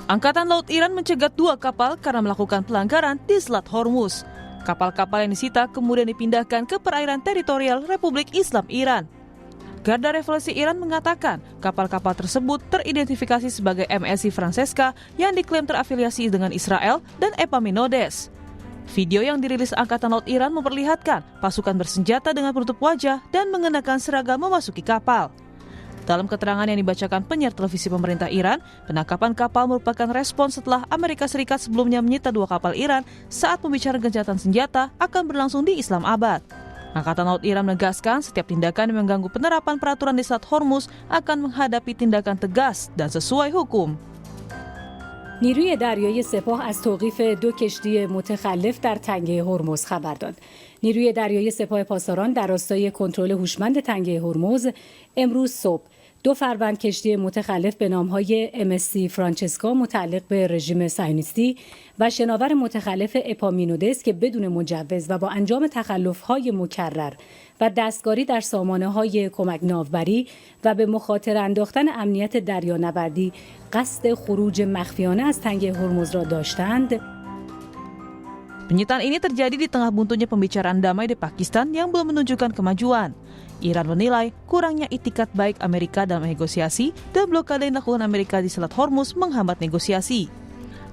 Angkatan Laut Iran mencegat 2 kapal karena melakukan pelanggaran di Selat Hormuz. Kapal-kapal yang disita kemudian dipindahkan ke perairan teritorial Republik Islam Iran. Garda Revolusi Iran mengatakan kapal-kapal tersebut teridentifikasi sebagai MSC Francesca yang diklaim terafiliasi dengan Israel dan Epaminondas. Video yang dirilis Angkatan Laut Iran memperlihatkan pasukan bersenjata dengan penutup wajah dan mengenakan seragam memasuki kapal. Dalam keterangan yang dibacakan penyiar televisi pemerintah Iran, penangkapan kapal merupakan respons setelah Amerika Serikat sebelumnya menyita 2 kapal Iran saat pembicaraan gencatan senjata akan berlangsung di Islamabad. Angkatan Laut Iran menegaskan setiap tindakan yang mengganggu penerapan peraturan di Selat Hormuz akan menghadapi tindakan tegas dan sesuai hukum. نیروی دریایی سپاه از توقیف 2 کشتی متخلف در تنگه هرمز خبر داد. نیروی دریایی سپاه پاسداران در راستای کنترل هوشمند تنگه هرمز امروز صبح 2 فروند کشتی متخلف به نامهای MSC فرانچسکا متعلق به رژیم صهیونیستی و شناور متخلف اپامینودس که بدون مجوز و با انجام تخلف‌های مکرر و دستکاری در سامانه‌های کمک ناوبری و به مخاطره انداختن امنیت دریانوردی قصد خروج مخفیانه از تنگه هرمز را داشتند. Penyitaan ini terjadi di tengah buntunya pembicaraan damai di Pakistan yang belum menunjukkan kemajuan. Iran menilai kurangnya itikat baik Amerika dalam negosiasi dan blokade yang dilakukan Amerika di Selat Hormuz menghambat negosiasi.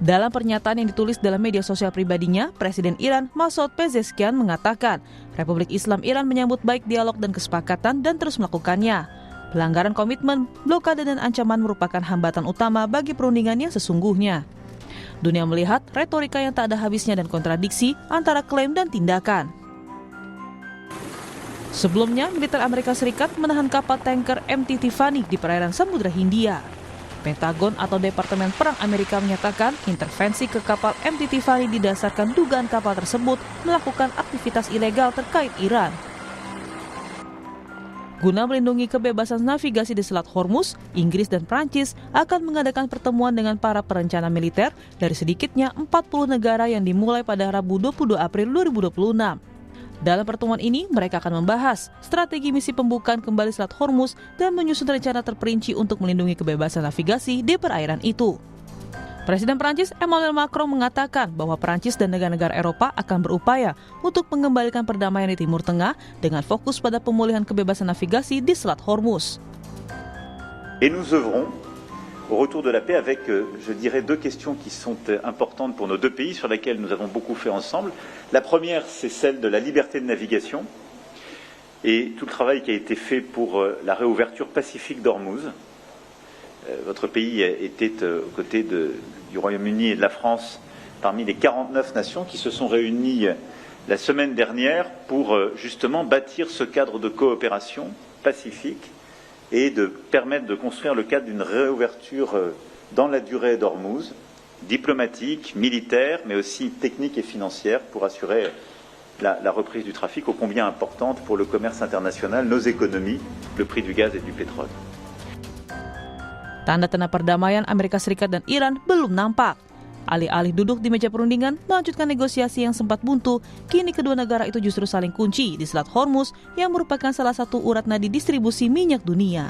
Dalam pernyataan yang ditulis dalam media sosial pribadinya, Presiden Iran Masoud Pezeshkian mengatakan Republik Islam Iran menyambut baik dialog dan kesepakatan dan terus melakukannya. Pelanggaran komitmen, blokade dan ancaman merupakan hambatan utama bagi perundingan yang sesungguhnya. Dunia melihat retorika yang tak ada habisnya dan kontradiksi antara klaim dan tindakan. Sebelumnya, militer Amerika Serikat menahan kapal tanker MT Tiffany di perairan Samudra Hindia. Pentagon atau Departemen Perang Amerika menyatakan intervensi ke kapal MT Tiffany didasarkan dugaan kapal tersebut melakukan aktivitas ilegal terkait Iran. Guna melindungi kebebasan navigasi di Selat Hormuz, Inggris dan Prancis akan mengadakan pertemuan dengan para perencana militer dari sedikitnya 40 negara yang dimulai pada Rabu 22 April 2026. Dalam pertemuan ini, mereka akan membahas strategi misi pembukaan kembali Selat Hormuz dan menyusun rencana terperinci untuk melindungi kebebasan navigasi di perairan itu. Presiden Prancis Emmanuel Macron mengatakan bahwa Prancis dan negara-negara Eropa akan berupaya untuk mengembalikan perdamaian di Timur Tengah dengan fokus pada pemulihan kebebasan navigasi di Selat Hormuz. Et nous œuvrons au retour de la paix avec, je dirais, 2 questions qui sont importantes pour nos 2 pays, sur lesquelles nous avons beaucoup fait ensemble. La première, c'est celle de la liberté de navigation et tout le travail qui a été fait pour la réouverture pacifique d'Ormuz. Votre pays était aux côtés du Royaume-Uni et de la France parmi les 49 nations qui se sont réunies la semaine dernière pour justement bâtir ce cadre de coopération pacifique et de permettre de construire le cadre d'une réouverture dans la durée d'Ormuz, diplomatique, militaire, mais aussi technique et financière pour assurer la reprise du trafic ô combien importante pour le commerce international, nos économies, le prix du gaz et du pétrole. Tanda-tanda perdamaian Amerika Serikat dan Iran belum nampak. Alih-alih duduk di meja perundingan melanjutkan negosiasi yang sempat buntu, kini kedua negara itu justru saling kunci di Selat Hormuz yang merupakan salah satu urat nadi distribusi minyak dunia.